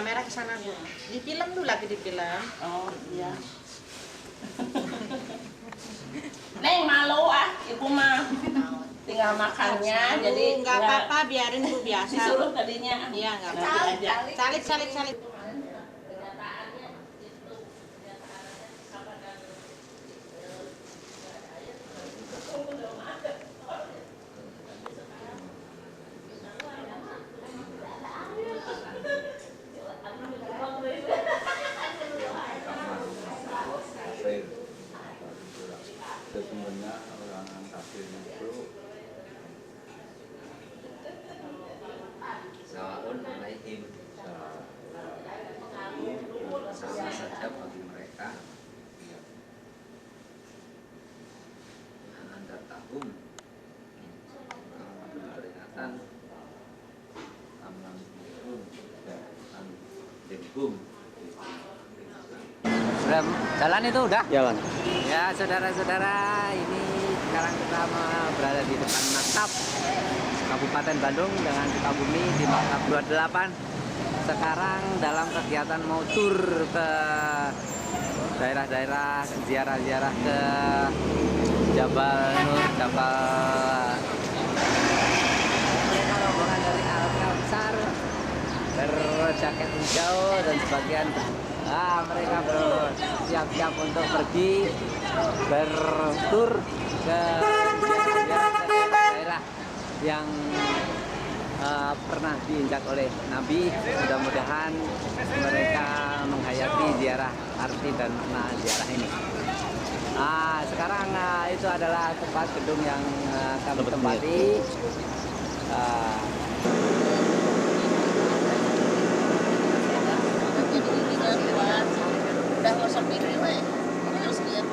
kamera ke sana Bu. Di film dulu lagi di film. Oh iya. Neng malu ibu mah tinggal makannya, jadi nggak apa-apa, biarin Bu biasa. disuruh tadinya. Iya nggak Nanti apa-apa. aja. Salib. Sesungguhnya orang kafir itu Sawaun alaihim, sama saja bagi mereka. Anda tahum peringatan amlan denhum. Sudah jalan itu udah? Jalan. Ya saudara-saudara, ini sekarang kita berada di depan Maktab Kabupaten Bandung dengan Sukabumi di Maktab 28. Sekarang dalam kegiatan mau tur ke daerah-daerah, ziarah-ziarah ke Jabal Nur, mereka rombongan dari Al-Kausar berjaket hijau dan sebagian mereka bersiap-siap untuk pergi bertur ke daerah yang pernah diinjak oleh Nabi. Mudah-mudahan mereka menghayati ziarah, arti dan makna ziarah ini. Sekarang itu adalah tempat gedung yang kami tempati. Udah ngosok diri we. Terus lihat.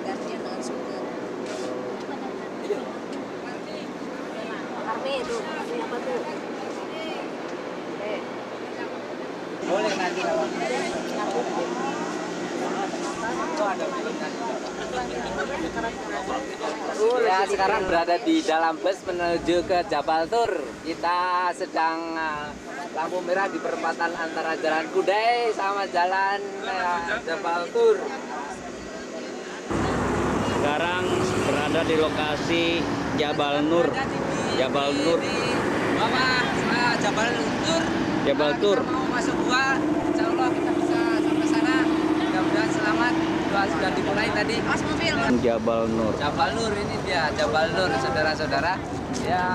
Gantian dengan sugar. Arme itu, apa tuh? Boleh nanti kalau ya, sekarang berada di dalam bus menuju ke Jabal Tur. Kita sedang lampu merah di perempatan antara Jalan Kudai sama Jalan Jabal Tur. Sekarang berada di lokasi Jabal Nur. Jabal Nur. Bapak, Jabal Tur. Jabal Tur. Kita mau masuk gua, insya Allah kita bisa sampai sana. Mudah-mudahan selamat. Doa sudah dimulai tadi. Jabal Nur. Jabal Nur ini dia, Jabal Nur, saudara-saudara. Ya,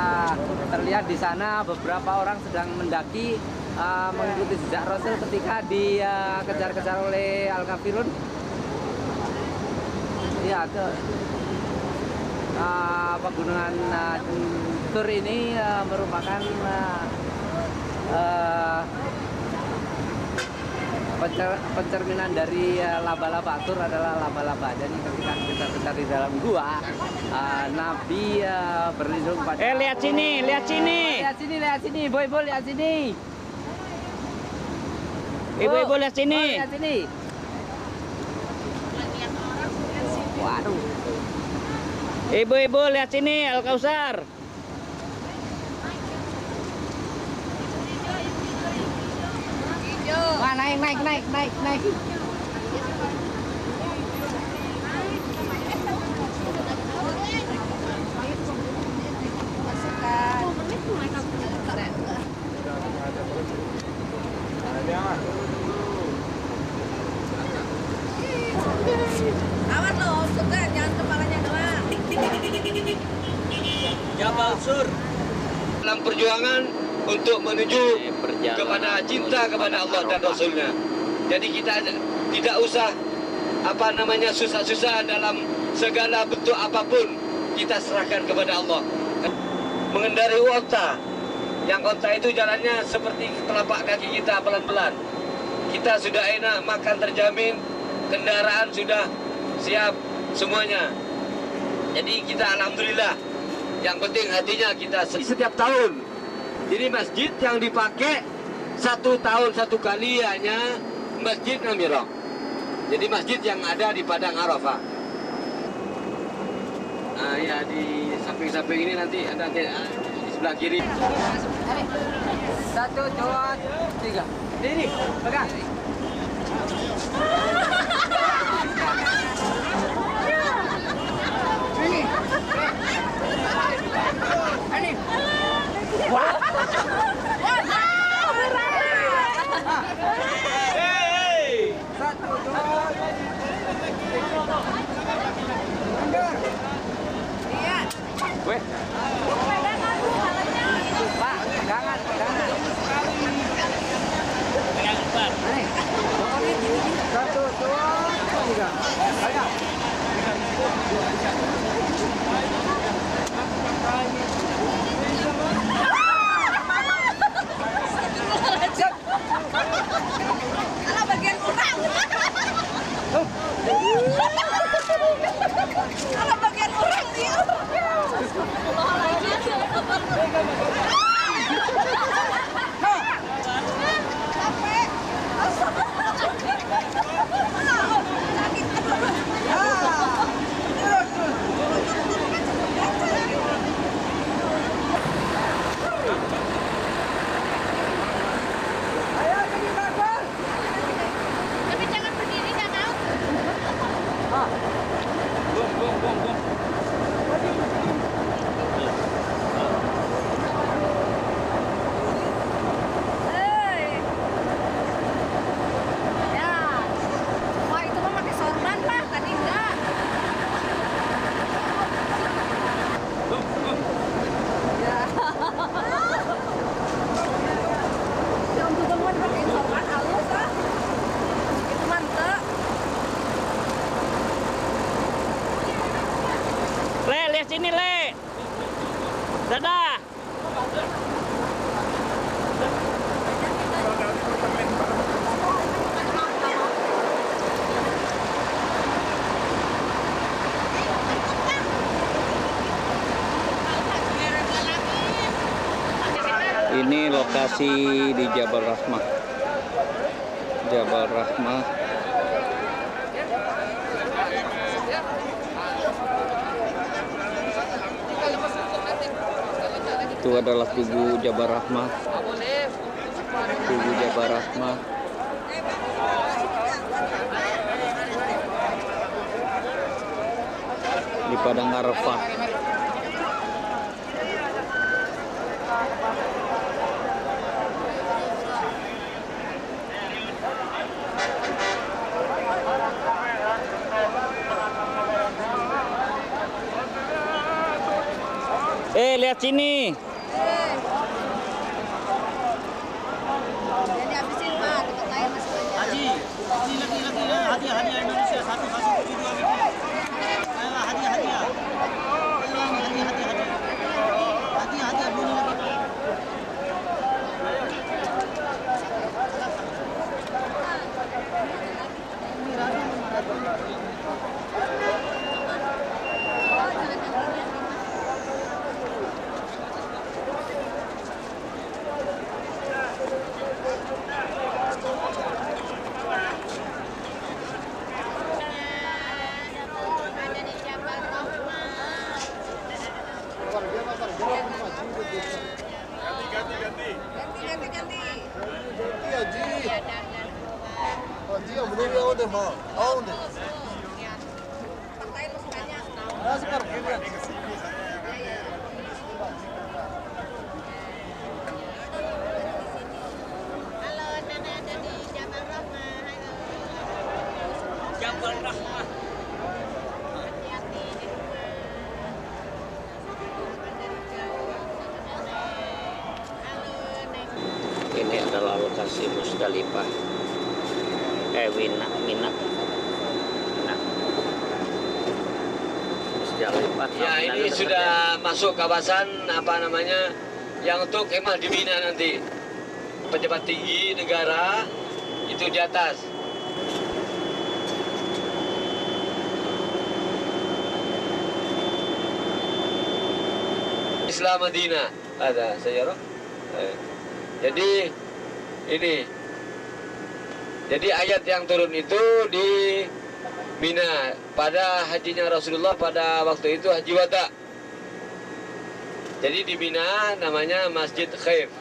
terlihat di sana beberapa orang sedang mendaki mengikuti jejak Rasul ketika dikejar-kejar oleh Al-Kafirun. Ya, pegunungan Tur ini merupakan pencerminan dari laba-laba. Tur adalah laba-laba. Jadi ketika kita besar di dalam gua, Nabi berlindung pada. Lihat sini, lihat sini. Lihat sini, boy, lihat sini. Ibu-ibu lihat sini. Lihat sini. Waduh. Ibu-ibu lihat sini, Al-Kausar. Wah, naik. Awas loh, suka jangan kepalanya doang. Jabal Sur. Dalam perjuangan untuk menuju kepada cinta kepada Allah dan Rasulnya. Jadi kita tidak usah susah-susah dalam segala bentuk apapun, kita serahkan kepada Allah. Mengendarai onta, yang onta itu jalannya seperti telapak kaki kita pelan-pelan. Kita sudah enak, makan terjamin, kendaraan sudah siap semuanya. Jadi kita alhamdulillah, yang penting hatinya kita setiap tahun. Jadi masjid yang dipakai 1 tahun 1 kali hanya Masjid Namirah. Jadi masjid yang ada di Padang Arafah. Nah, ya di samping-samping ini nanti ada di sebelah kiri. 1, 2, 3. Ini, pegang. Ini. Ini. Wah. Hey. 1, 2. Mundur. Iya. Weh. Pak, pegangan. Nih, 1, 2, 3. Ayo. Kalau bagian kurang. Kalau bagian kurang dia. Tapi jangan berdiri, nggak mau. Hei. Ya. Wah, itu mah pakai sorban, Pak. Tadi enggak. Ya. Yang juga mau pakai sorban halus, ah. Itu mantep. Le, lihat sini, Le. Dadah. Ini lokasi di Jabal Rahmah. Jabal Rahmah. Itu adalah tugu Jabal Rahmah. Tugu Jabal Rahmah. Di Padang Arafah. Lihat sini. Jadi habisin, Pak. Tempat lain masih banyak. Haji, lagi hadiah Indonesia 1 kasih 7 2 gitu. Ayolah hadiah. Ayolah hadiah bunyi lagi. Ini adalah lokasi Musdalifah. Mina. Musdalifah. Ya, ini sudah masuk kawasan apa namanya yang untuk kemah di Mina nanti. Pejabat tinggi negara itu di atas. Islam Madinah ada sejarah. Jadi ini. Jadi ayat yang turun itu di Mina pada hajinya Rasulullah pada waktu itu haji wada. Jadi di Mina namanya Masjid Khaif.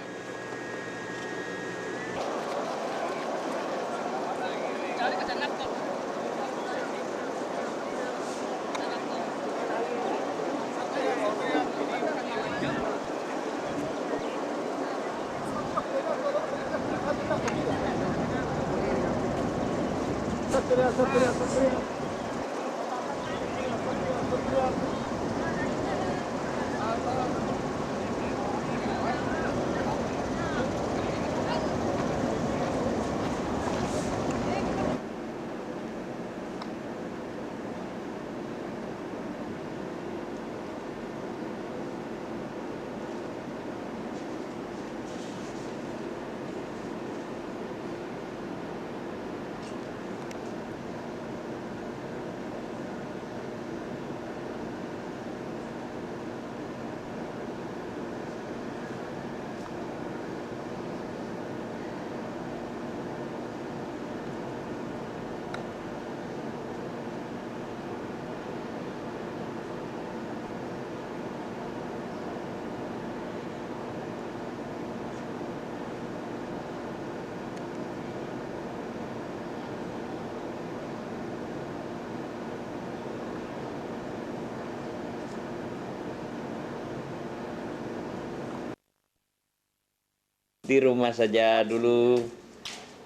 Di rumah saja dulu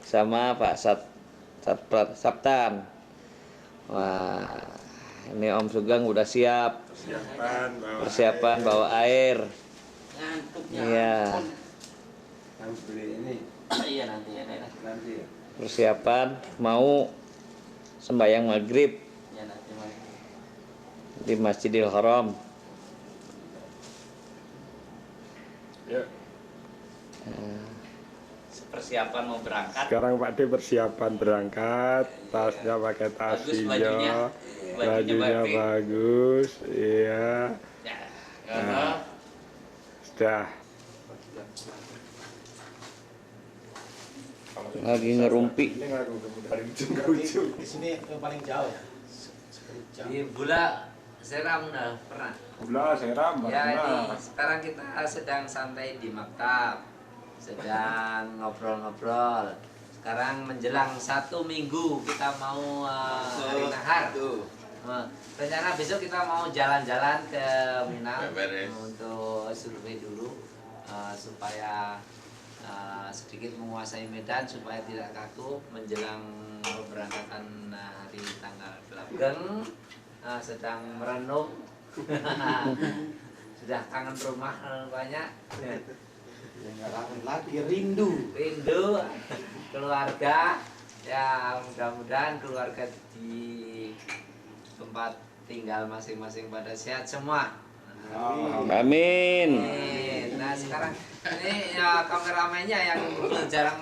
sama Pak Saptan. Wah, ini Om Sugeng udah siap. Persiapan bawa air. Iya. Iya nanti ya. Persiapan mau sembahyang maghrib Ya nanti di Masjidil Haram. Ya. persiapan mau berangkat. Sekarang Pak D persiapan berangkat, tasnya pakai tas Bagus hijau, bajunya bagus. bagus, iya. Ya, Nah, sudah. Lagi ngerumpi. Ini ngaku dari ujung ke ujung. Di sini yang paling jauh ya. di Bula Seram udah pernah. Gula seram, Ya ini pernah. sekarang kita sedang santai di maktab, sedang ngobrol-ngobrol. Sekarang menjelang 1 minggu kita mau hari nahar. Rencana besok kita mau jalan-jalan ke Mina untuk survei dulu supaya sedikit menguasai medan supaya tidak kaku menjelang keberangkatan hari tanggal 8. Sedang merenung. Sudah kangen rumah banyak. Lagi rindu. Rindu keluarga. Ya mudah-mudahan keluarga di tempat tinggal masing-masing pada sehat semua. Amin. Nah sekarang ini ya kameramennya yang jarang.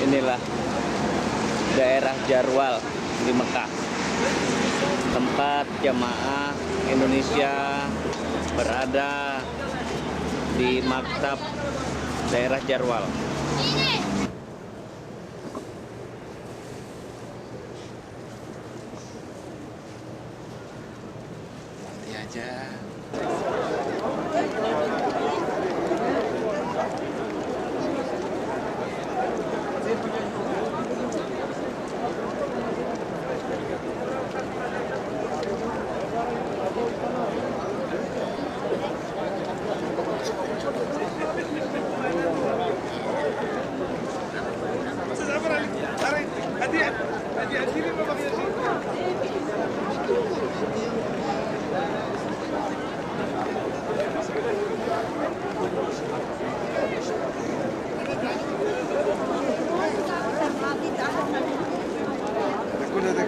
Inilah daerah Jarwal di Mekah, tempat jamaah Indonesia berada di maktab daerah Jarwal. Nanti aja.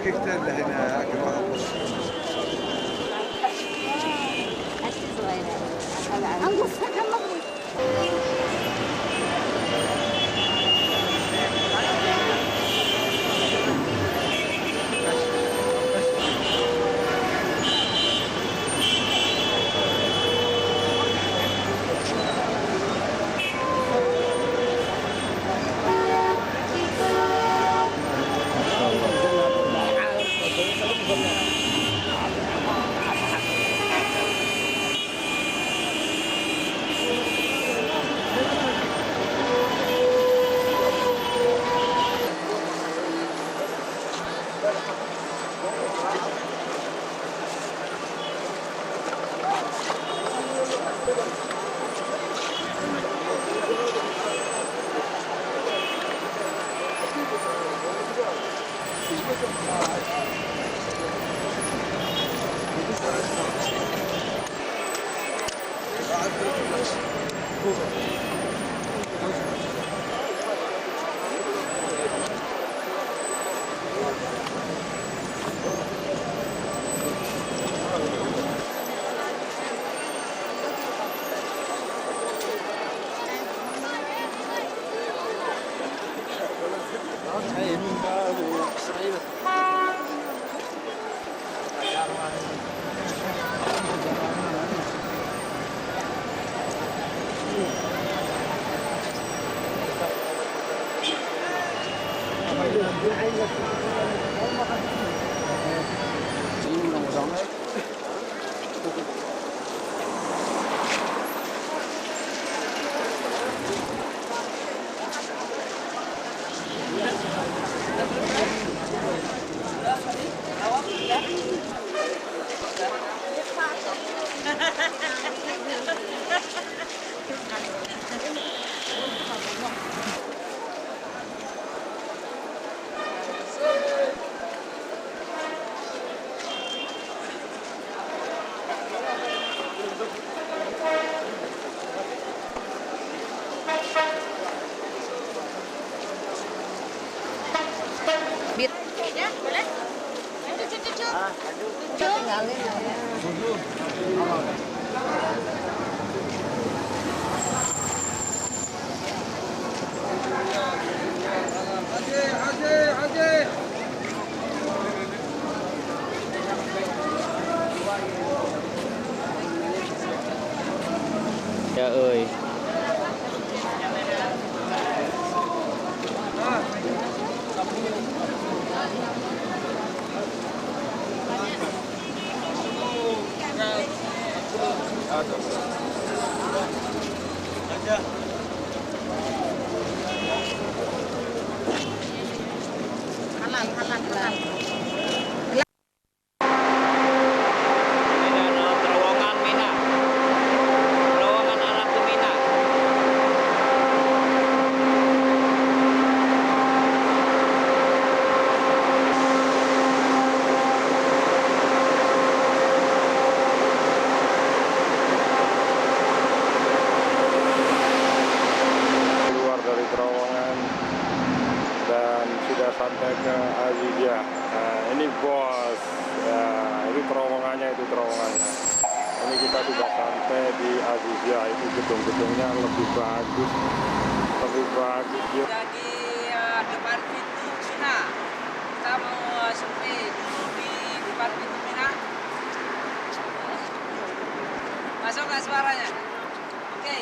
الكشتان اللي هناك Ya, boleh? Cucu. Tinggalin ya. Ya ơi. Halal. Ini adalah terowongan Mina. Terowongan anak ke Mina. keluar dari terowongan dan sudah sampai ke Azizia. Nah, ini bos. Nah, itu terowongannya. Ini kita sudah sampai di Azizia. Itu gedung-gedungnya lebih bagus. Ya. Jadi depan pintu Mina. Kita mau survei di depan pintu Mina. Masuk nggak suaranya? Oke.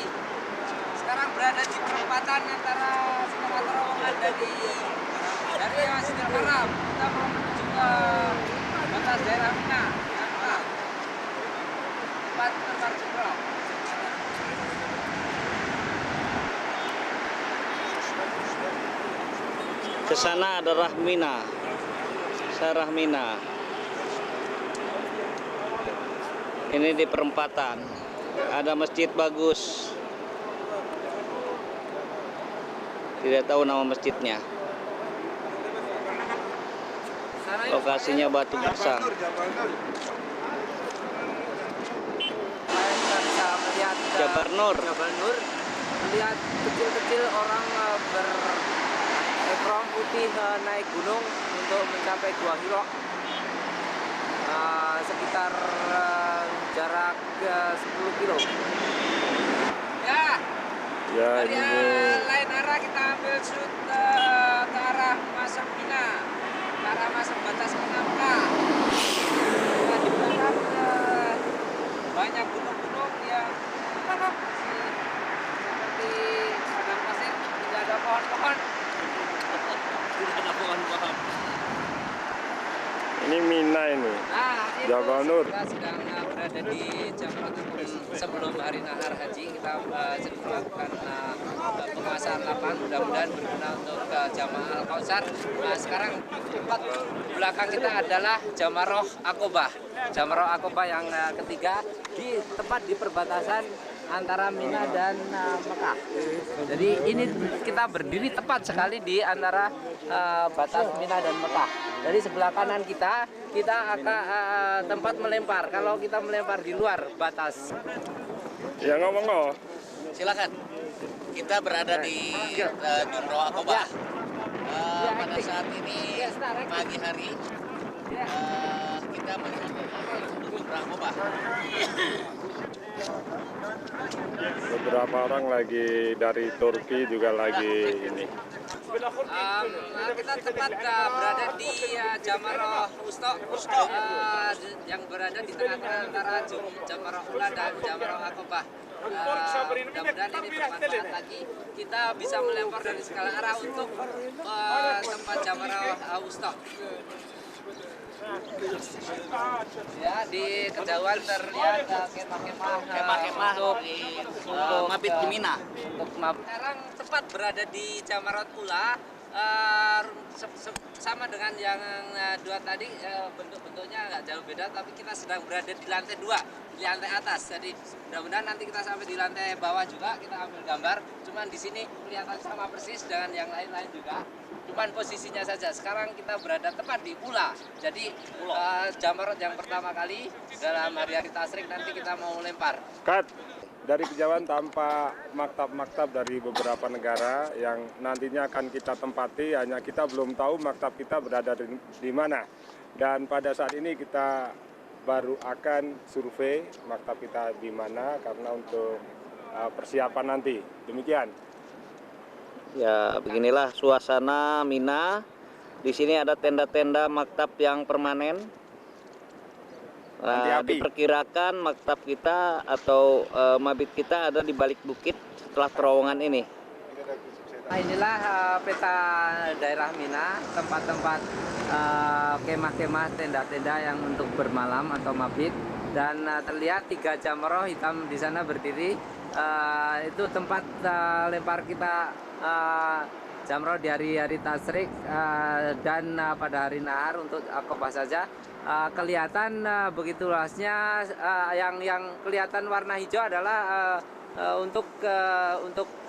Sekarang berada di perempatan antara setengah terowongan dari Masjidil Haram. Kita mau menuju ke batas daerah Mina. Tempat terbang jumroh. Ke sana ada Rahmina. Sarah Mina. Ini di perempatan. Ada masjid bagus. Tidak tahu nama masjidnya. Lokasinya Batu Gersang. Kita bisa melihat Jabal Nur. melihat kecil-kecil orang bawang putih naik gunung untuk mencapai Gua Hiro, sekitar jarak 10 kilo. Ya, Ya, dari ini lain arah kita ambil shoot ke arah Masuk Mina, ke arah Masuk Batas Penangka. Nah, di belakang banyak gunung-gunung yang seperti padang pasir, tidak ada pohon-pohon. Tidak ada pohon-pohon. ini Mina ini. Nah, itu Jabal Nur. kita sedang berada di Jamratul sebelum hari nahar haji. Kita sedang melakukan penguasaan lapangan, mudah-mudahan berguna untuk jamaah Al-Kautsar. Nah, sekarang tempat belakang kita adalah Jamroh Aqobah. Jamroh Aqobah yang ketiga tepat di perbatasan antara Mina dan Mekah. Jadi ini kita berdiri tepat sekali di antara batas Mina dan Mekah. Dari sebelah kanan kita akan tempat melempar. Kalau kita melempar di luar batas. Ya ngomong. Silakan. Kita berada di Jamroh Aqobah. Pada saat ini pagi hari kita menuju Jamroh Aqobah. Beberapa orang lagi dari Turki juga lagi ini. Kita tepat berada di Jamroh Wusta, yang berada di tengah-tengah antara Jamroh Ula dan Jamroh Aqobah. Mudah-mudahan ini bermanfaat lagi. Kita bisa melempar dari segala arah untuk tempat Jamroh Wusta. Ya, di kejauhan terlihat kemah-kemah untuk mabit di Mina. Sekarang tepat berada di Jamrat Ula, sama dengan yang dua tadi, bentuk-bentuknya nggak jauh beda, tapi kita sedang berada di lantai 2, di lantai atas. Jadi mudah-mudahan nanti kita sampai di lantai bawah juga kita ambil gambar. Cuman di sini kelihatan sama persis dengan yang lain-lain juga. Cuman posisinya saja. Sekarang kita berada tepat di Ula. Jadi Jamrat yang pertama kali dalam hari tasyrik nanti kita mau lempar. Kat, dari kejauhan tampak maktab-maktab dari beberapa negara yang nantinya akan kita tempati, hanya kita belum tahu maktab kita berada di mana. Dan pada saat ini kita baru akan survei maktab kita di mana karena untuk persiapan nanti. Demikian. Ya, beginilah suasana Mina. Di sini ada tenda-tenda maktab yang permanen. Diperkirakan maktab kita atau mabit kita ada di balik bukit setelah terowongan ini. Nah, inilah peta daerah Mina, tempat-tempat kemah-kemah, tenda-tenda yang untuk bermalam atau mabit. Dan terlihat 3 jamroh hitam di sana berdiri. Itu tempat lempar kita jamroh di hari tasyrik dan pada hari nahar untuk Aqobah saja. Kelihatan begitu luasnya. Yang kelihatan warna hijau adalah untuk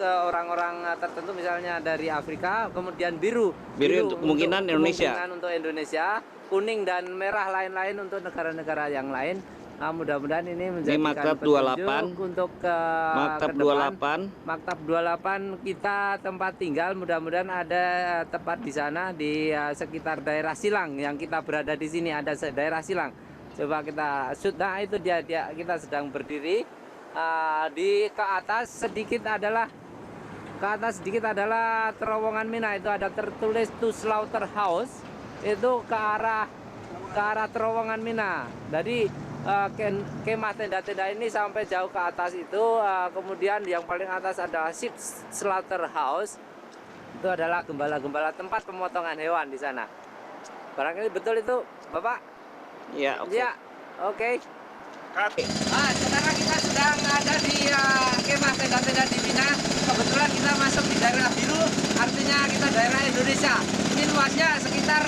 orang-orang tertentu, misalnya dari Afrika. Kemudian biru untuk kemungkinan Indonesia. Kemungkinan untuk Indonesia. Kuning dan merah lain-lain untuk negara-negara yang lain. Nah, mudah-mudahan ini menjadikan maktab petunjuk 28 untuk maktab ke depan. 28. Maktab 28 kita tempat tinggal, mudah-mudahan ada tepat di sana di sekitar daerah Silang yang kita berada di sini, ada daerah Silang. Coba kita shoot. Nah, itu dia kita sedang berdiri di ke atas sedikit adalah terowongan Mina. Itu ada tertulis to slaughterhouse, itu ke arah terowongan Mina. Jadi kemah tenda-tenda ini sampai jauh ke atas itu. Kemudian yang paling atas adalah sheep slaughterhouse. Itu adalah gembala-gembala, tempat pemotongan hewan di sana. Barangkali betul itu, Bapak? Ya, oke. Ya, oke. Sekarang kita sedang ada di kemah tenda-tenda di Mina. Kebetulan kita masuk di daerah biru, artinya kita daerah Indonesia. Ini luasnya sekitar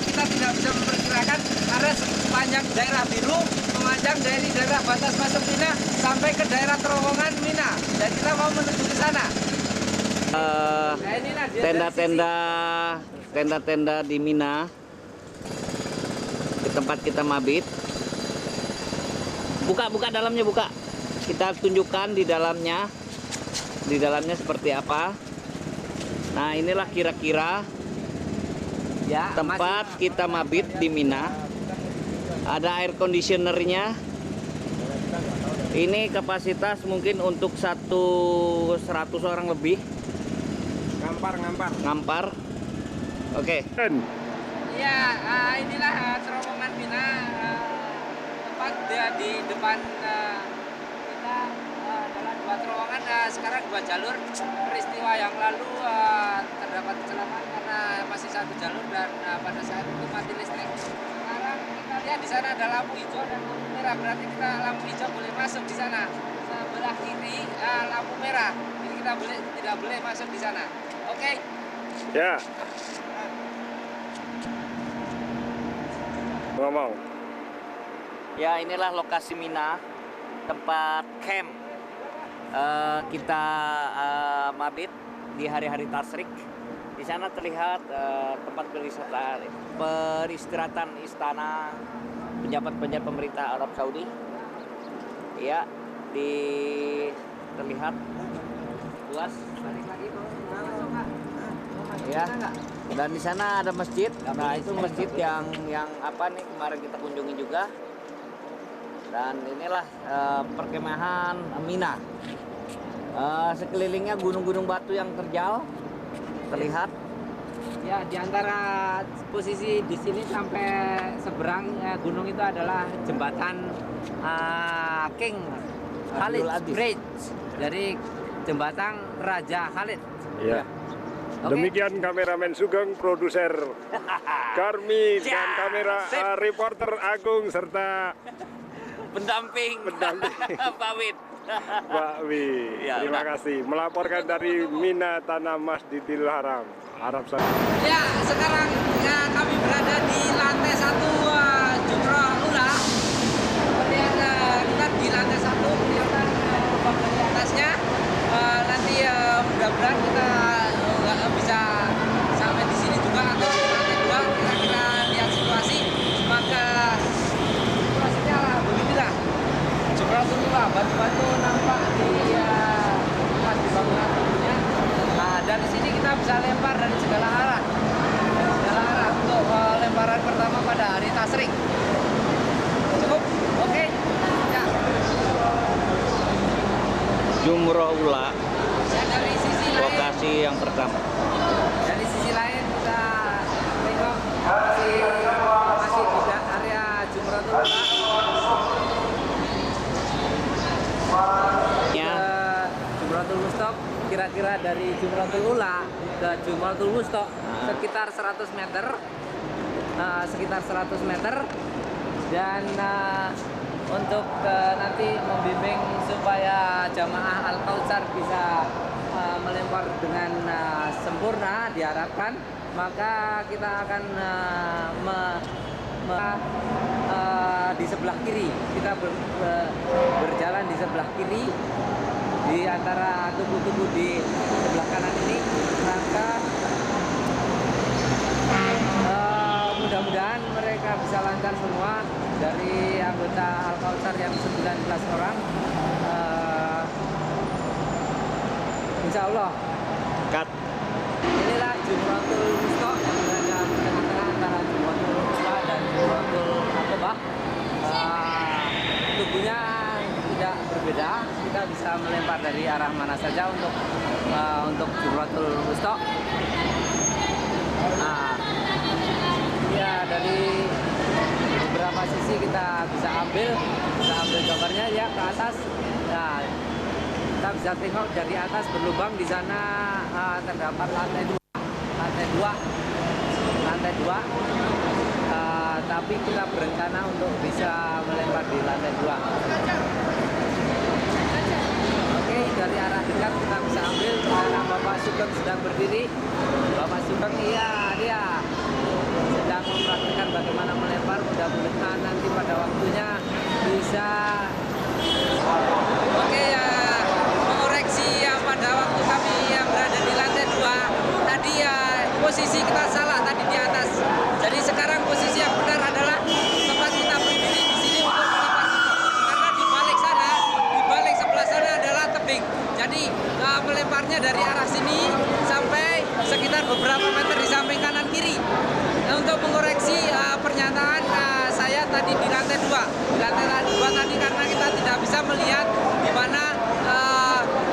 kita tidak bisa memperkirakan karena sepanjang daerah biru memanjang dari daerah batas masuk Mina sampai ke daerah terowongan Mina. Dan kita mau menuju ke sana. Tenda-tenda di Mina, di tempat kita mabit. Buka dalamnya, buka. Kita tunjukkan di dalamnya seperti apa. Nah, inilah kira-kira Ya, tempat kita mabit di Mina. Ada air conditionernya. Ini kapasitas mungkin untuk 100 orang lebih. Ngampar. Oke. Ya, inilah terowongan Mina, tempat di depan kita adalah 2 terowongan, sekarang 2 jalur. Peristiwa yang lalu terdapat kecelakaan karena masih 1 jalur dan pada saat itu mati listrik. Sekarang kita lihat di sana ada lampu hijau dan lampu merah, berarti kita lampu hijau boleh masuk di sana. Sebelah kiri lampu merah, jadi kita tidak boleh masuk di sana. Oke? Ya. Ngomong. Ya, inilah lokasi Mina, tempat camp kita mabit di hari-hari tasyrik. Di sana terlihat tempat peristirahatan istana pejabat-pejabat pemerintah Arab Saudi. Ya, terlihat luas. Ya, dan di sana ada masjid. Nah, itu masjid yang apa nih kemarin kita kunjungi juga. Dan inilah perkemahan Mina. Sekelilingnya gunung-gunung batu yang terjal terlihat. Ya, di antara posisi di sini sampai seberang gunung itu adalah jembatan King Khalid Bridge. Dari jembatan Raja Khalid. Ya. Oke. Demikian kameramen Sugeng, produser Karmi, dan kamera reporter Agung serta Pendamping. Pak Wid. Pak Wi. Ya, Terima kasih. Melaporkan dari Mina Tanah Masjidil Haram, Arab Saudi. Ya, sekarang kami berada di lantai 1 Jumroh Ula. Kemudian kita di lantai 1 kelihatan bagian atasnya. Nanti mudah-mudahan kita bisa sampai di sini juga atau di lantai 2. Kira-kira lihat situasi. Maka situasinya beginilah. Jumroh Ula, batu-batu nampak di bangunan tentunya. Nah, dari sini kita bisa lempar dari segala arah. Untuk lemparan pertama pada hari tasyrik. Cukup? Oke. Ya. Jumroh Ula, Ya, dari sisi lain. lokasi yang pertama. Dari sisi lain kita tengok masih di area Jumratul Ula. Ya. Jumratul Wusta, kira-kira dari Jumratul Ula ke Jumratul Wusta sekitar 100 meter. Dan untuk nanti membimbing supaya jamaah Al-Kautsar bisa melempar dengan sempurna diharapkan, maka kita akan di sebelah kiri. Kita berjalan di sebelah kiri di antara tubuh-tubuh di sebelah kanan ini, maka mudah-mudahan mereka bisa lancar semua. Dari anggota Al-Kautsar yang 19 orang, insya Allah. Cut. Inilah Jumratul Wusta yang berada di tengah-tengah antara Jumratul Ula dan Jumratul Aqabah. Tubuhnya tidak berbeda, kita bisa melempar dari arah mana saja untuk Jumratul Wusta. Nah, ya dari beberapa sisi kita bisa ambil gambarnya ya ke atas. Nah, kita bisa tengok dari atas berlubang di sana terdapat lantai 2. Tapi kita berencana untuk bisa melempar di lantai 2. Oke, dari arah dekat kita bisa ambil karena Bapak Sugeng sedang berdiri. Bapak Sugeng dia sedang mempraktikkan bagaimana melempar. Mudah-mudahan nanti pada waktunya bisa mengoreksi pada waktu kami yang berada di lantai 2 tadi posisi kita salah tadi di atas. Jadi sekarang posisi yang benar adalah tempat kita berdiri di sini untuk melempar, karena di balik sebelah sana adalah tebing. Jadi melemparnya dari arah sini sampai sekitar beberapa meter di samping kanan kiri. Nah, untuk mengoreksi pernyataan saya tadi di lantai 2. Di lantai 2 tadi karena kita tidak bisa melihat di mana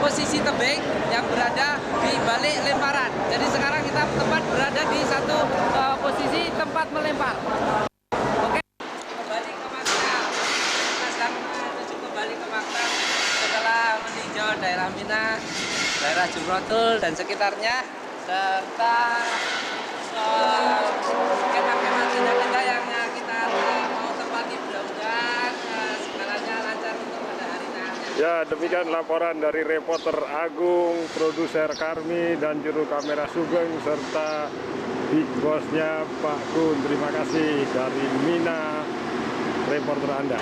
posisi tebing yang berada di balik lemparan. Jadi sekarang kita tepat berada di satu posisi tempat melempar. Oke, kembali ke maktab. Kita sedang menuju kembali ke maktab setelah meninjau daerah Mina, daerah Jumrotul dan sekitarnya, serta kemah-kemah tenda-tenda yang kita mau tempati. Mudah-mudahan segalanya lancar untuk pada hari ini. Ya, demikian laporan dari reporter Agung, produser Karmi, dan juru kamera Sugeng, serta big bossnya Pak Kun. Terima kasih dari Mina, reporter Anda.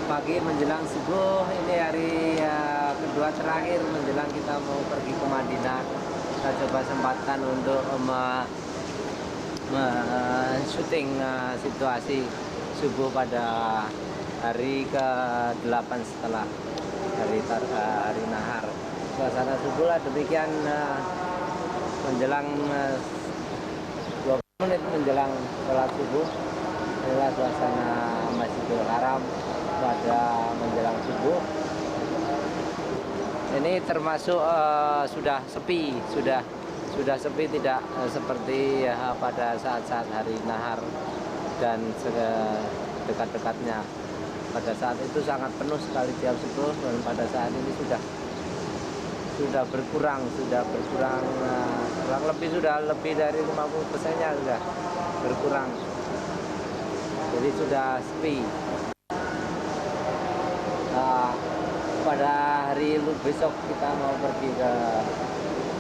Pagi menjelang subuh, ini hari kedua terakhir menjelang kita mau pergi ke Madinah. Kita coba sempatkan untuk syuting situasi subuh pada hari ke-8 setelah hari nahar. Suasana subuh lah demikian, menjelang 20 menit menjelang sholat subuh. Inilah suasana Masjidil Haram pada menjelang subuh. Ini termasuk sudah sepi, sudah sepi, tidak seperti pada saat-saat hari nahar dan dekat-dekatnya. Pada saat itu sangat penuh sekali jam 10, dan pada saat ini sudah berkurang kurang lebih, sudah lebih dari 50%-nya sudah berkurang. Jadi sudah sepi. Pada hari besok kita mau pergi ke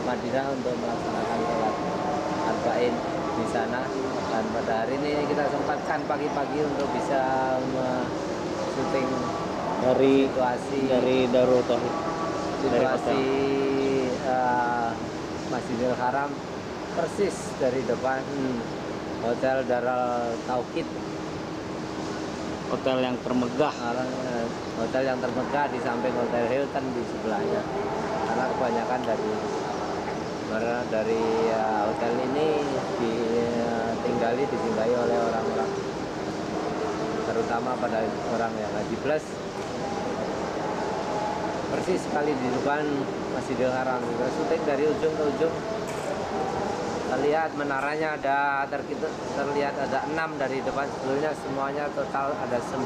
Madinah untuk melaksanakan sholat arba'in di sana, dan pada hari ini kita sempatkan pagi-pagi untuk bisa syuting dari Darul Tauhid, situasi Masjidil Haram, persis dari depan Hotel Darul Tauhid. Hotel yang termegah, di samping Hotel Hilton di sebelahnya. Karena kebanyakan dari hotel ini disinggahi oleh orang-orang, terutama pada orang yang haji plus. Persis sekali di depan Masjidil Haram. Kita syuting dari ujung ke ujung. Terlihat menaranya terlihat ada 6 dari depan, sebetulnya semuanya total ada 9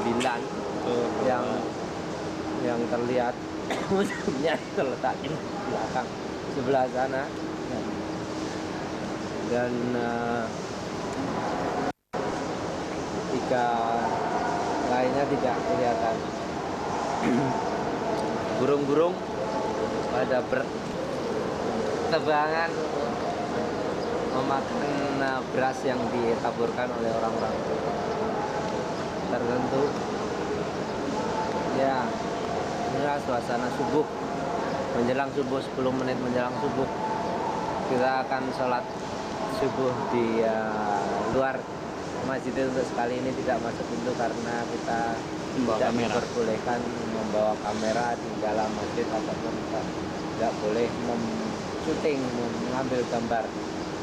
yang terlihat. Ujungnya terletak di belakang sebelah sana, dan 3 lainnya tidak kelihatan. Burung-burung pada bertebangan memakan beras yang ditaburkan oleh orang-orang tertentu. Ya, inilah suasana subuh, menjelang subuh, 10 menit menjelang subuh. Kita akan sholat subuh di luar masjid. Untuk sekali ini tidak masuk pintu karena kita tidak diperbolehkan membawa kamera di dalam masjid, ataupun kita tidak boleh syuting, mengambil gambar,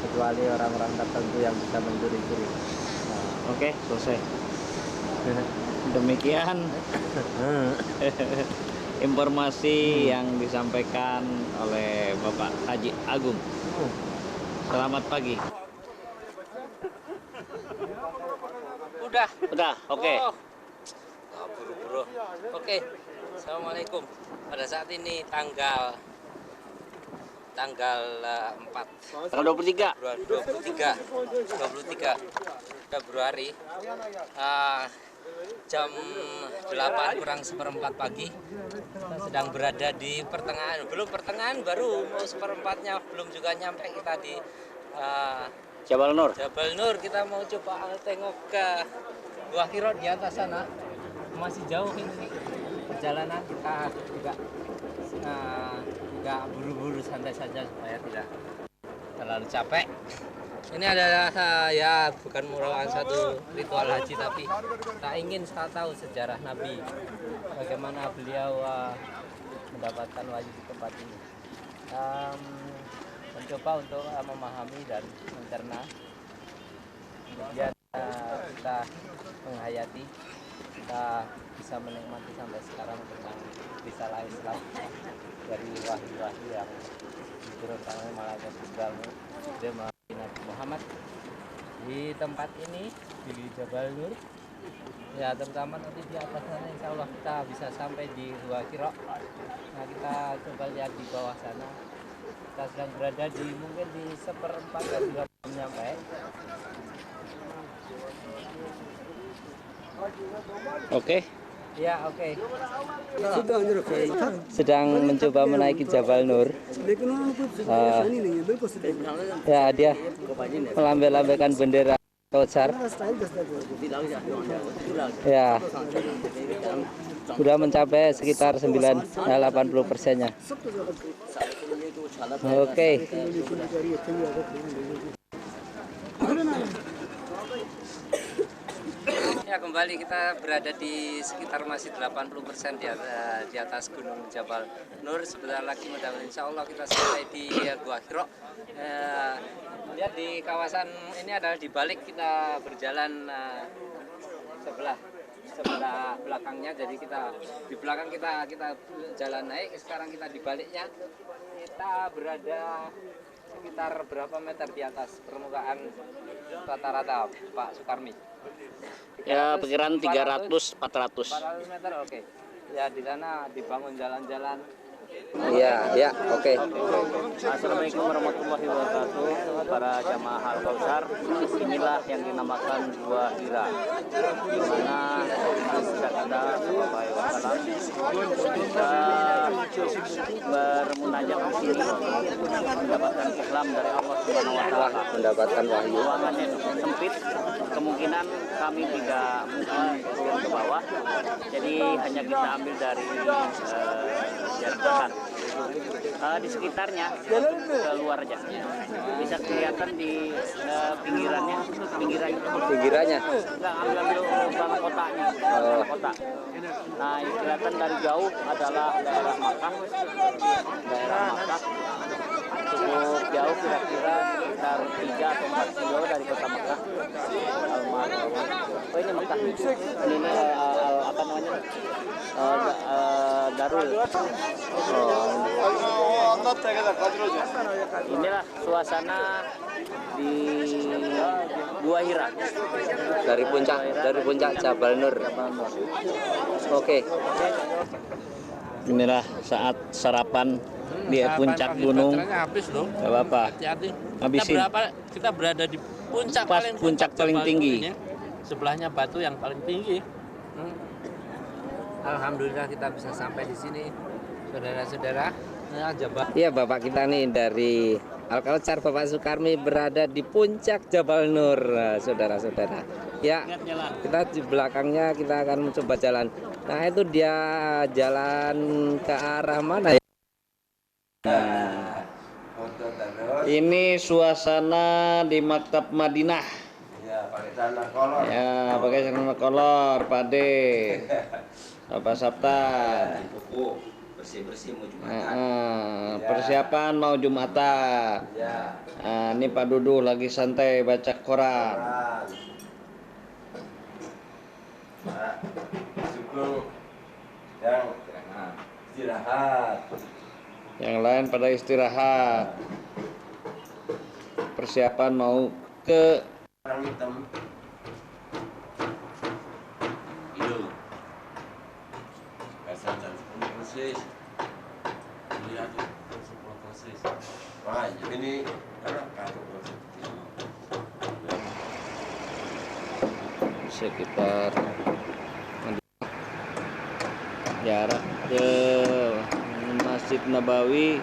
kecuali orang-orang tertentu yang bisa mencuri-curi. Oke, selesai. Demikian informasi yang disampaikan oleh Bapak Haji Agung. Selamat pagi. Udah, oke. Buru-buru. Oke. Assalamualaikum. Pada saat ini tanggal 4 Tanggal 23 Februari, jam 8 kurang seperempat pagi. Kita sedang berada di pertengahan, baru mau seperempatnya, belum juga nyampe kita di Jabal Nur. Kita mau coba tengok ke Gua Hiro di atas sana. Masih jauh ini. perjalanan kita juga buru-buru santai saja supaya tidak terlalu capek. Ini adalah ya bukan merupakan satu ritual haji, tapi kita ingin tahu sejarah Nabi, bagaimana beliau mendapatkan wahyu di tempat ini. Mencoba untuk memahami dan mencerna, kemudian kita menghayati, kita bisa menikmati sampai sekarang tentang risalah Islam dari wahyu-wahyu yang diturunkan oleh malaikat Jibril Nabi Muhammad di tempat ini di Jabal Nur. Ya, terutama nanti di atas sana insya Allah kita bisa sampai di Gua Hira. Nah, kita coba lihat di bawah sana. Kita sedang berada di mungkin di 1/4 dan juga belum nyampe. Oke. Ya, oke. Sedang mencoba menaiki Jabal Nur. Ya, dia melambai-lambaikan bendera Kautsar. Ya, sudah mencapai sekitar 80%-nya. Oke. Ya, kembali kita berada di sekitar masih 80% di atas Gunung Jabal Nur. Sebentar lagi mudah-mudahan insya Allah kita sampai di Gua Hira. Lihat di kawasan ini adalah di balik kita berjalan sebelah belakangnya. Jadi kita di belakang kita jalan naik, sekarang kita di baliknya. Kita berada sekitar berapa meter di atas permukaan rata-rata Pak Sukarmi? Ya, perkiraan 300-400 meter. Oke. Ya, di sana dibangun jalan-jalan. Iya, oke. Assalamualaikum warahmatullahi wabarakatuh. Para jamaah Al-Kautsar, inilah yang dinamakan Gua Hira, di mana kita Sallallahu Alaihi Wasallam kita bermunajat di sini mendapatkan Islam dari Allah Subhanahu Wa Taala. Mendapatkan wahyu. Ruangannya cukup sempit, kemungkinan kami tidak mungkin turun ke bawah, jadi hanya kita ambil dari jalan di sekitarnya ke luar aja, bisa kelihatan di pinggirannya nggak ambil bang kotanya, kota. Nah, yang kelihatan dari jauh adalah daerah Makkah cukup jauh, kira-kira sekitar 3 atau 4 kilo dari kota Makkah. Oh, ini Makkah, ini apa namanya, Darul. Inilah suasana di Gua Hira Dari puncak Jabal Nur. Oke. Inilah saat sarapan di puncak gunung. Habis loh. Gak apa-apa. Hati-hati. Habisin. Kita berada di puncak Puncak paling tinggi. Ini. Sebelahnya batu yang paling tinggi. Alhamdulillah kita bisa sampai di sini, saudara-saudara. Iya, Bapak kita nih dari Al-Kautsar, Bapak Sukarmi berada di puncak Jabal Nur, saudara-saudara. Ya, kita di belakangnya kita akan mencoba jalan. Nah, itu dia jalan ke arah mana ya? Nah, ini suasana di Maktab Madinah. Ya, pakai celana kolor, Pak De. Bapak Sabta. Bersih-bersih mau Jumatan. Persiapan mau Jumatan. Nah, ini Pak Dudu lagi santai baca Quran. Cukup yang istirahat. Yang lain pada istirahat. Persiapan mau ke Hitam. Ini sekitar jarak ke Masjid Nabawi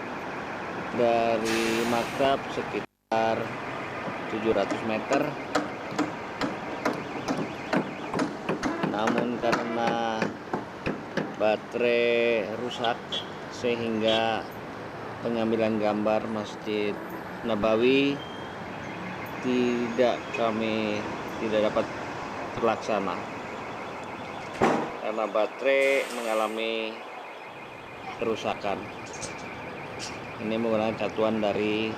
dari maktab sekitar 700 meter. Namun karena baterai rusak sehingga pengambilan gambar Masjid Nabawi tidak dapat terlaksana karena baterai mengalami kerusakan. Ini menggunakan catuan dari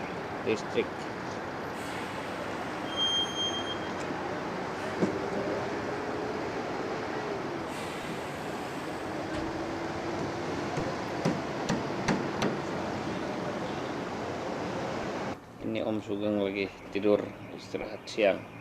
listrik. Ini Om Sugeng lagi tidur istirahat siang.